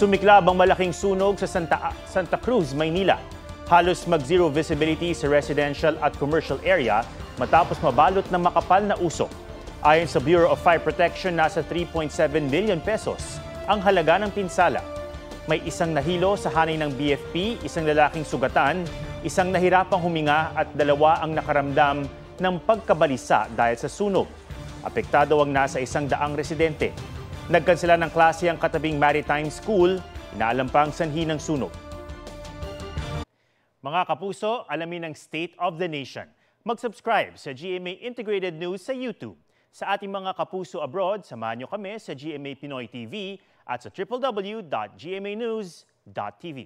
Sumiklab ang malaking sunog sa Santa Cruz, Maynila. Halos mag-zero visibility sa residential at commercial area matapos mabalot ng makapal na usok. Ayon sa Bureau of Fire Protection, nasa 3.7 million pesos ang halaga ng pinsala. May isang nahilo sa hanay ng BFP, isang lalaking sugatan, isang nahirapang huminga at 2 ang nakaramdam ng pagkabalisa dahil sa sunog. Apektado ang nasa 100 residente. Nagkansela ng klase ang katabing Maritime School, inaalam pa ang sanhi ng sunog. Mga kapuso, alamin ang State of the Nation. Mag-subscribe sa GMA Integrated News sa YouTube. Sa ating mga kapuso abroad, samahan niyo kami sa GMA Pinoy TV at sa www.gmanews.tv.